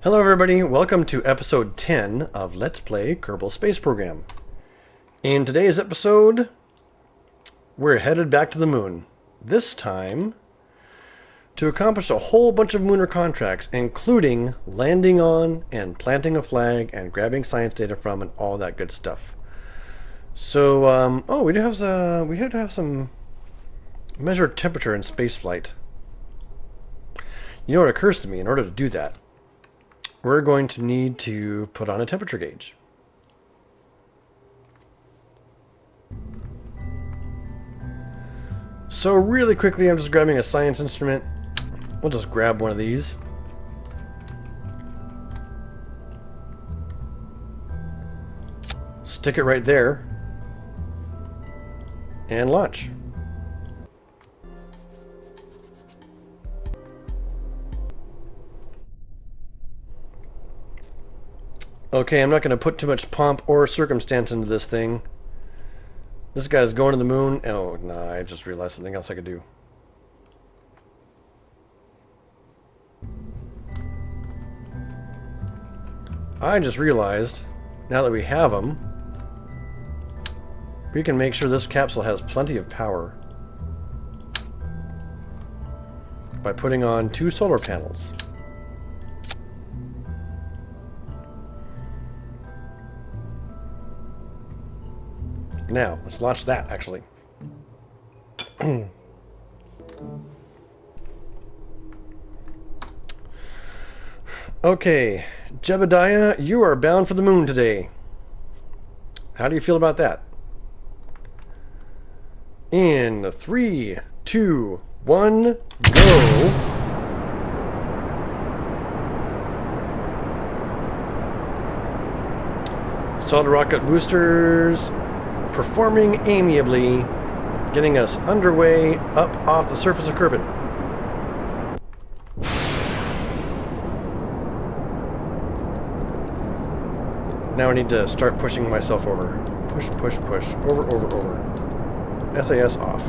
Hello everybody, welcome to episode 10 of Let's Play Kerbal Space Program. In today's episode, we're headed back to the moon. This time, to accomplish a whole bunch of lunar contracts, including landing on and planting a flag and grabbing science data from and all that good stuff. So, we have to have some measured temperature in space flight. You know what occurs to me? In order to do that, we're going to need to put on a temperature gauge. So really quickly, I'm just grabbing a science instrument. We'll just grab one of these. Stick it right there. And launch. Okay, I'm not going to put too much pomp or circumstance into this thing. This guy's going to the moon. Oh, nah, I just realized something else I could do. I just realized, now that we have them, we can make sure this capsule has plenty of power by putting on 2 solar panels. Now, let's launch that, actually. Okay, Jebediah, you are bound for the moon today. How do you feel about that? In 3, 2, 1, go! Solid rocket boosters performing amiably, getting us underway up off the surface of Kerbal. Now I need to start pushing myself over. Push, push, push. Over, over, over. SAS off.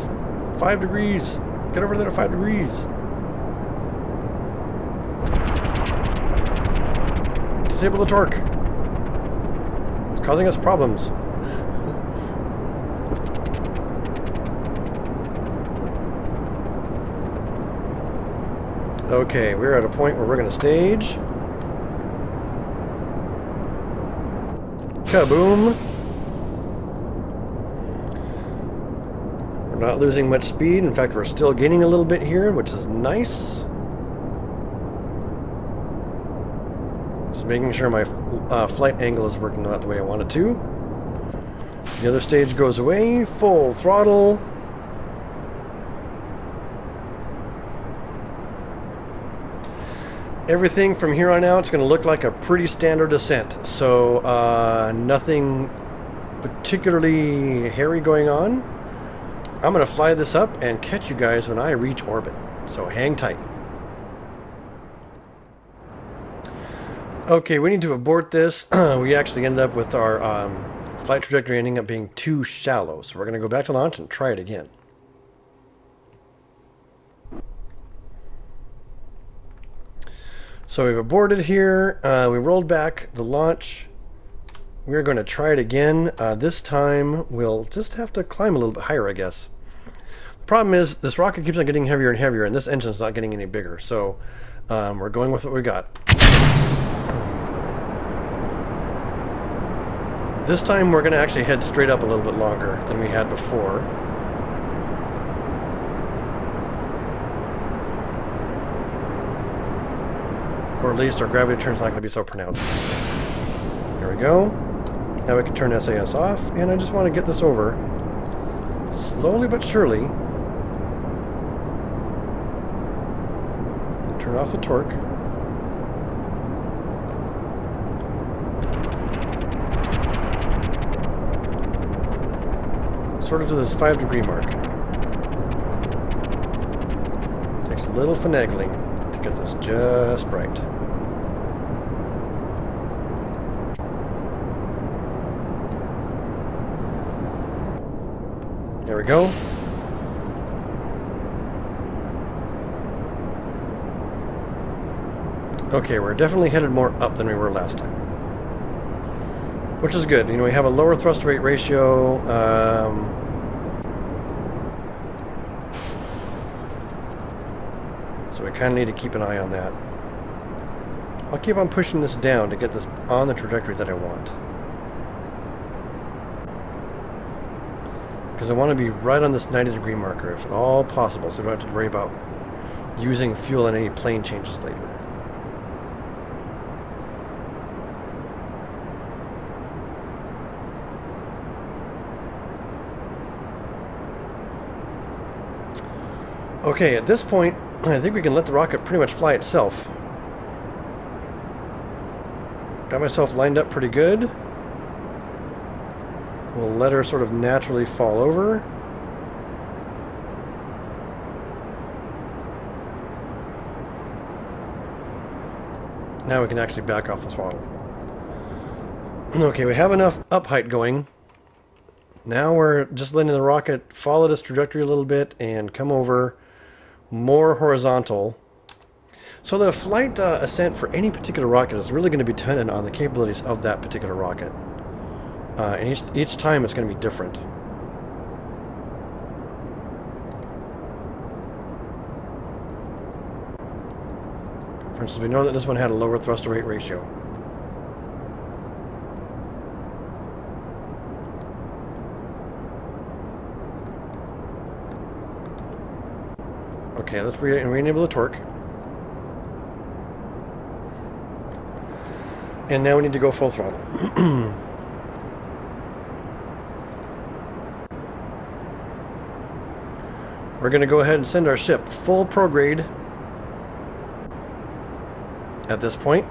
5 degrees. Get over there to 5 degrees. Disable the torque. It's causing us problems. Okay, we're at a point where we're going to stage. Kaboom! We're not losing much speed. In fact, we're still gaining a little bit here, which is nice. Just making sure my flight angle is working out the way I want it to. The other stage goes away. Full throttle. Everything from here on out is going to look like a pretty standard ascent. So, nothing particularly hairy going on. I'm going to fly this up and catch you guys when I reach orbit. So, hang tight. Okay, we need to abort this. We actually ended up with our flight trajectory ending up being too shallow. So, we're going to go back to launch and try it again. So we've aborted here, we rolled back the launch, we're going to try it again. This time we'll just have to climb a little bit higher, I guess. The problem is this rocket keeps on getting heavier and heavier and this engine's not getting any bigger, so we're going with what we got. This time we're going to actually head straight up a little bit longer than we had before. Or at least our gravity turn's not going to be so pronounced. There we go. Now we can turn SAS off, and I just want to get this over slowly but surely. Turn off the torque. Sort of to this 5 degree mark. Takes a little finagling to get this just right. There we go. Okay, we're definitely headed more up than we were last time. Which is good. You know, we have a lower thrust to weight ratio. So we kind of need to keep an eye on that. I'll keep on pushing this down to get this on the trajectory that I want. Because I want to be right on this 90-degree marker, if at all possible, so I don't have to worry about using fuel in any plane changes later. Okay, at this point, I think we can let the rocket pretty much fly itself. Got myself lined up pretty good. We'll let her sort of naturally fall over. Now we can actually back off the throttle. Okay, we have enough up height going. Now we're just letting the rocket follow this trajectory a little bit and come over more horizontal. So the flight ascent for any particular rocket is really going to be dependent on the capabilities of that particular rocket. And each time it's going to be different. For instance, we know that this one had a lower thrust to weight ratio. Okay, let's re-enable the torque. And now we need to go full throttle. We're going to go ahead and send our ship full prograde at this point.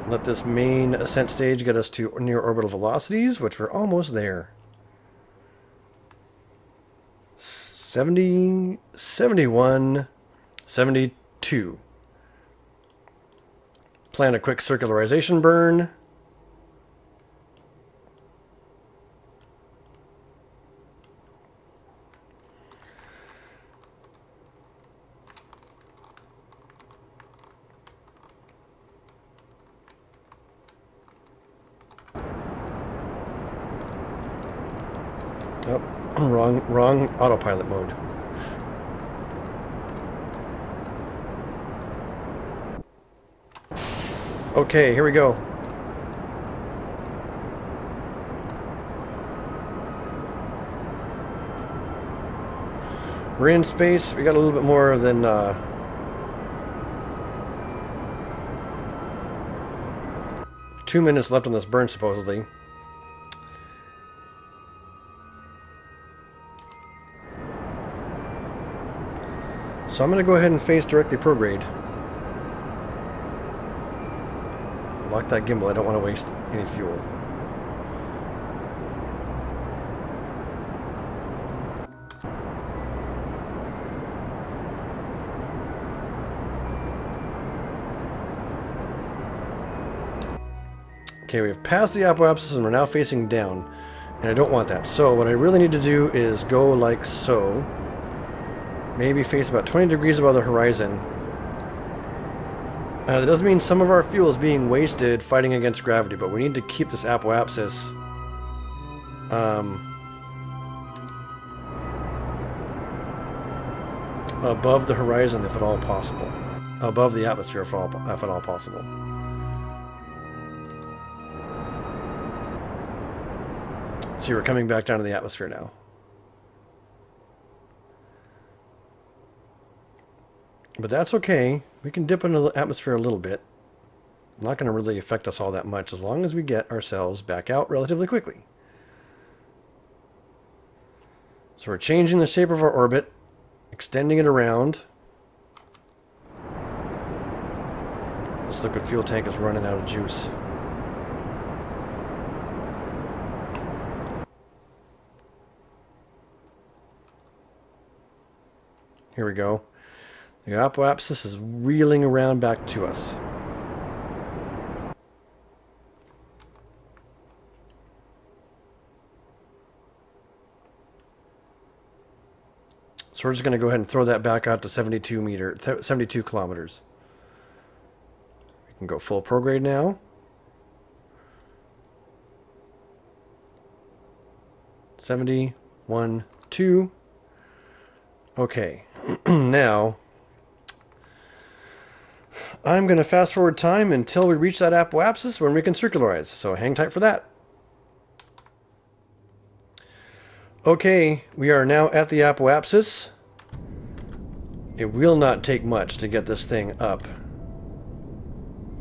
Let this main ascent stage get us to near orbital velocities, which we're almost there. 70, 71, 72. Plan a quick circularization burn. Oh, wrong autopilot mode. Okay, here we go. We're in space. We got a little bit more than 2 minutes left on this burn, supposedly. So I'm going to go ahead and face directly prograde. Lock that gimbal. I don't want to waste any fuel. Okay, we've passed the apoapsis and we're now facing down. And I don't want that. So what I really need to do is go like so. Maybe face about 20 degrees above the horizon. That does mean some of our fuel is being wasted fighting against gravity, but we need to keep this apoapsis above the horizon if at all possible. Above the atmosphere if at all possible. See, we're coming back down to the atmosphere now. But that's okay. We can dip into the atmosphere a little bit. Not going to really affect us all that much as long as we get ourselves back out relatively quickly. So we're changing the shape of our orbit, extending it around. This liquid fuel tank is running out of juice. Here we go. The apoapsis is reeling around back to us. So So we're just going to go ahead and throw that back out to 72 kilometers. We can go full prograde now. 71, 2. Okay, now I'm going to fast forward time until we reach that apoapsis when we can circularize. So hang tight for that. Okay, we are now at the apoapsis. It will not take much to get this thing up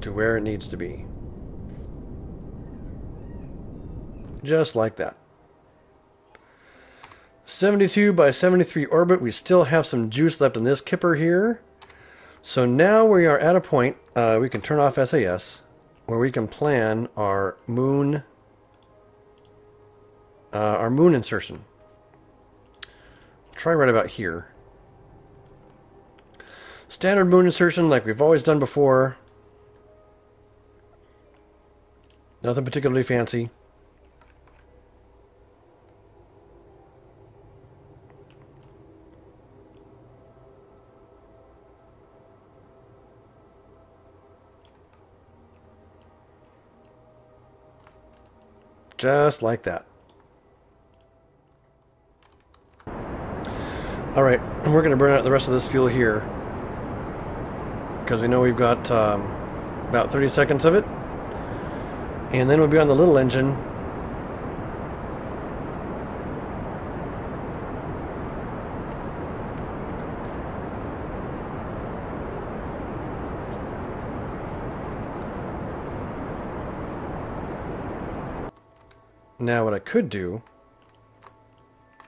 to where it needs to be. Just like that. 72 by 73 orbit. We still have some juice left in this kipper here. So now we are at a point, we can turn off SAS, where we can plan our moon insertion. We'll try right about here. Standard moon insertion like we've always done before. Nothing particularly fancy. Just like that. Alright, we're going to burn out the rest of this fuel here, because we know we've got about 30 seconds of it. And then we'll be on the little engine. Now what I could do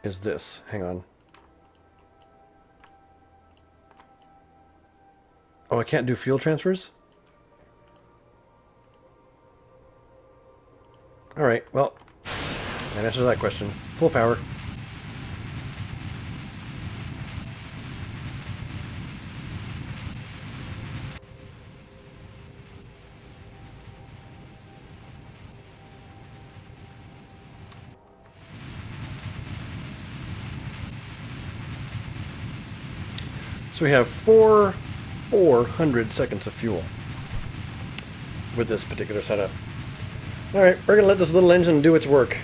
is this. Hang on. Oh, I can't do fuel transfers? Alright, well, that answers that question. Full power. So we have 400 seconds of fuel with this particular setup. Alright, we're going to let this little engine do its work.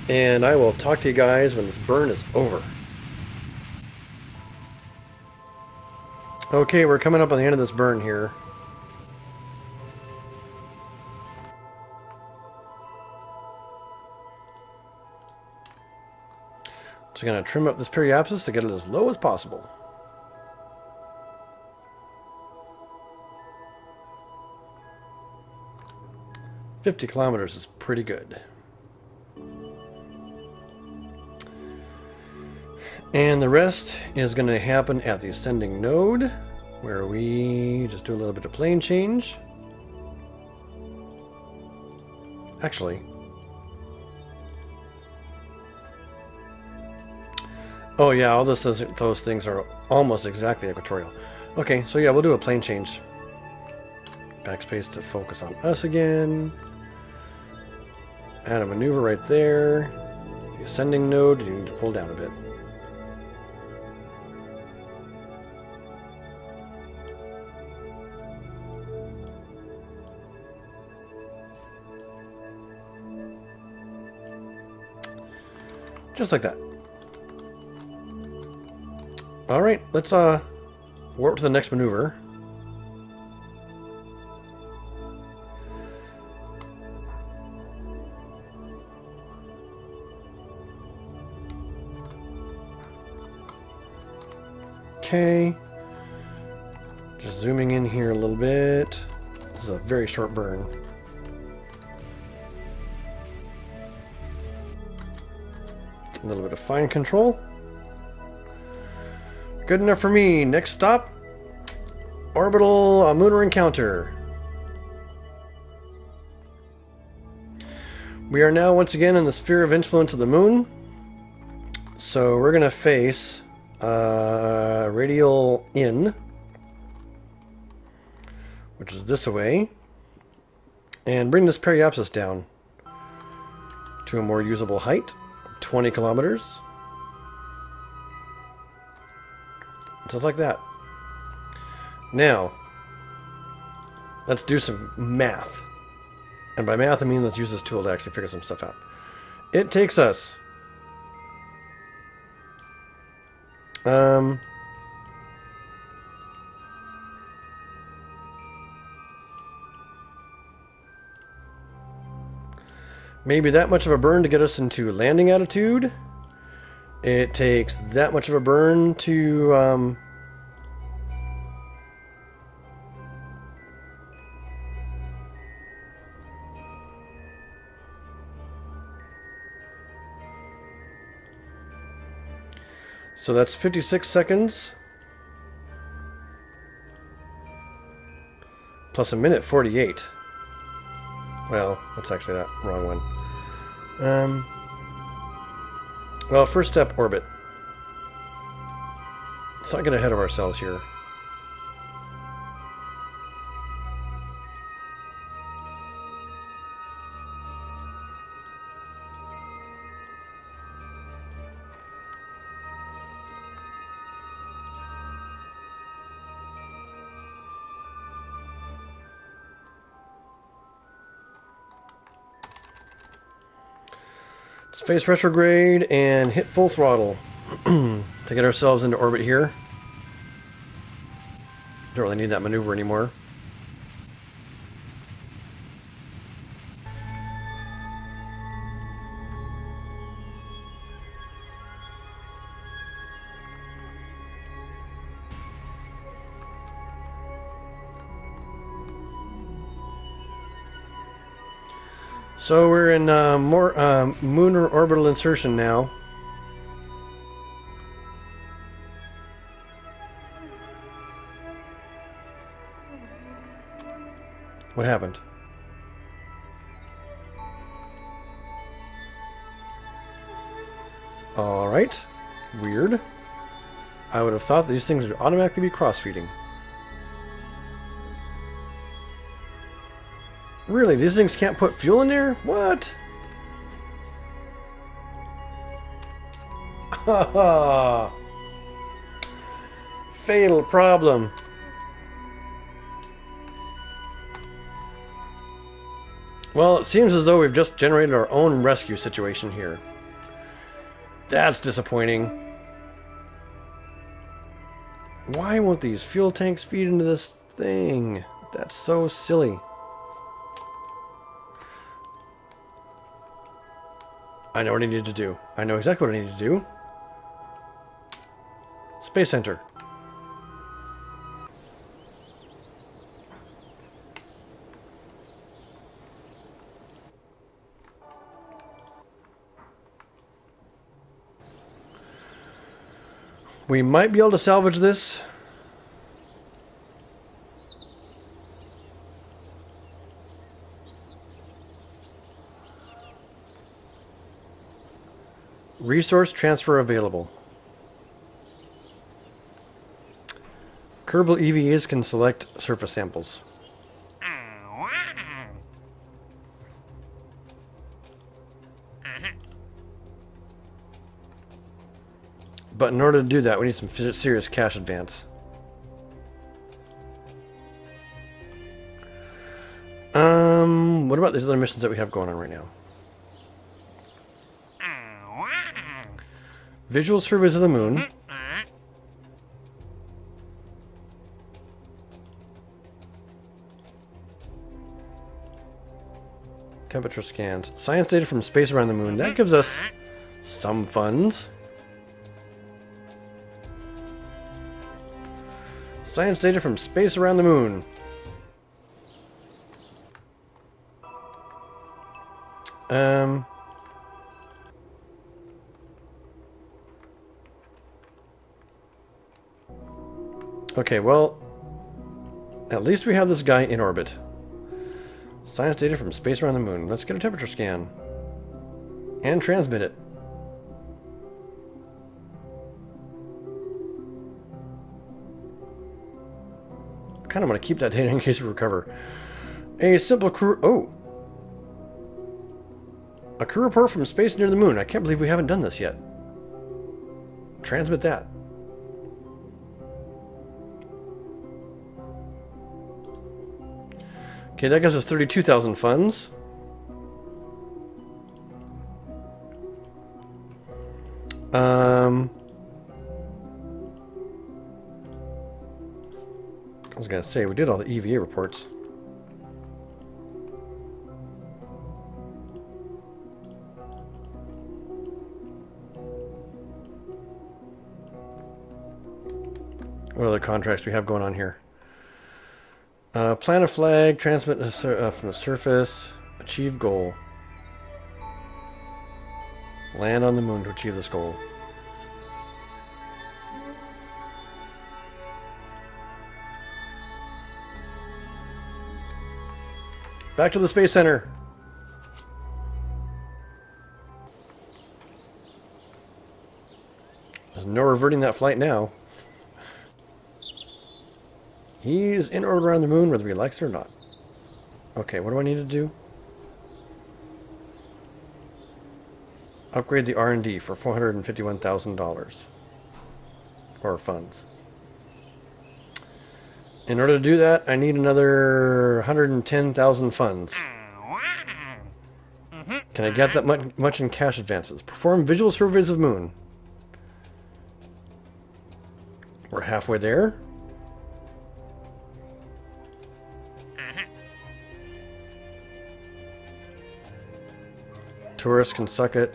And I will talk to you guys when this burn is over. Okay, we're coming up on the end of this burn here. So I'm going to trim up this periapsis to get it as low as possible. "50 kilometers is pretty good. And the rest is going to happen at the ascending node, where we just do a little bit of plane change. Actually, oh yeah, all those things are almost exactly equatorial. Okay, so yeah, we'll do a plane change. Backspace to focus on us again. Add a maneuver right there. The ascending node, you need to pull down a bit. Just like that. Alright, let's warp to the next maneuver. Okay, just zooming in here a little bit. This is a very short burn. A little bit of fine control. Good enough for me. Next stop, orbital lunar encounter. We are now once again in the sphere of influence of the moon. So we're going to face radial in, which is this way, and bring this periapsis down to a more usable height, 20 kilometers. Just like that. Now, let's do some math. And by math, I mean let's use this tool to actually figure some stuff out. It takes us... maybe that much of a burn to get us into landing attitude. It takes that much of a burn to... so that's 56 seconds. Plus a minute 48. Well, that's actually that wrong one. Well, first step, orbit. Let's not get ahead of ourselves here. Space retrograde and hit full throttle to get ourselves into orbit here. Don't really need that maneuver anymore. So we're in more moon orbital insertion now. What happened? All right. Weird. I would have thought these things would automatically be cross-feeding. Really? These things can't put fuel in there? What? Haha. Fatal problem. Well, it seems as though we've just generated our own rescue situation here. That's disappointing. Why won't these fuel tanks feed into this thing? That's so silly. I know what I need to do. I know exactly what I need to do. Space Center. We might be able to salvage this. Resource transfer available. Kerbal EVAs can select surface samples. But in order to do that, we need some serious cash advance. What about these other missions that we have going on right now? Visual surveys of the moon. Temperature scans. Science data from space around the moon. That gives us some funds. Science data from space around the moon. Okay, well, at least we have this guy in orbit. Science data from space around the moon. Let's get a temperature scan. And transmit it. Kind of want to keep that data in case we recover. A simple crew... Oh! A crew report from space near the moon. I can't believe we haven't done this yet. Transmit that. Okay, that gives us 32,000 funds. I was gonna say, we did all the EVA reports. What other contracts do we have going on here? Plant a flag, transmit from the surface, achieve goal. Land on the moon to achieve this goal. Back to the Space Center. There's no reverting that flight now. He's in orbit around the moon whether he likes it or not. Okay, what do I need to do? Upgrade the R&D for $451,000. Or funds. In order to do that, I need another 110,000 funds. Can I get that much in cash advances? Perform visual surveys of moon. We're halfway there. Tourists can suck it.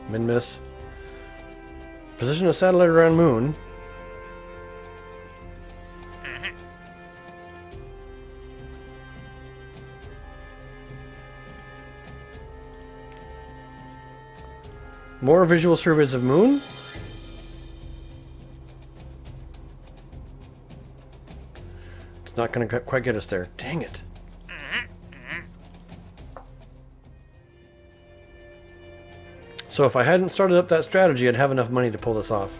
Min-miss. Position a satellite around moon. More visual surveys of moon. It's not going to quite get us there. Dang it. So if I hadn't started up that strategy, I'd have enough money to pull this off.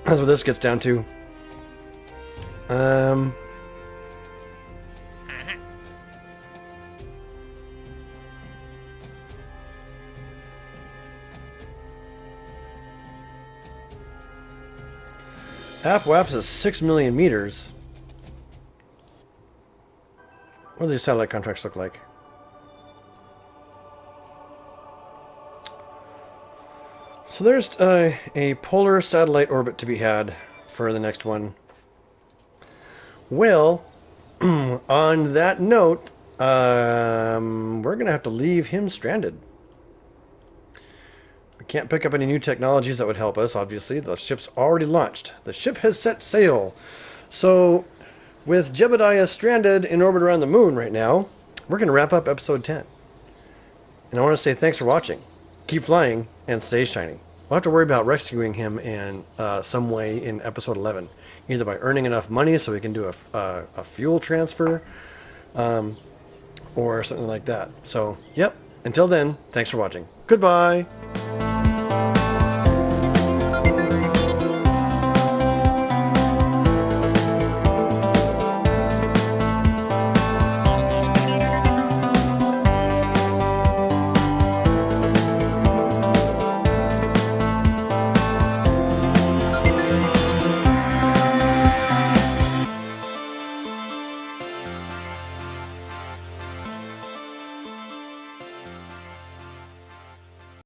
That's what this gets down to. App-WAPS is 6 million meters. What do these satellite contracts look like? So there's a polar satellite orbit to be had for the next one. Well, on that note, we're going to have to leave him stranded. We can't pick up any new technologies that would help us, obviously. The ship's already launched. The ship has set sail. So, with Jebediah stranded in orbit around the moon right now, we're going to wrap up episode 10. And I want to say thanks for watching. Keep flying and stay shiny. We'll have to worry about rescuing him in some way in episode 11. Either by earning enough money so we can do a fuel transfer, or something like that. So, yep. Until then, thanks for watching. Goodbye!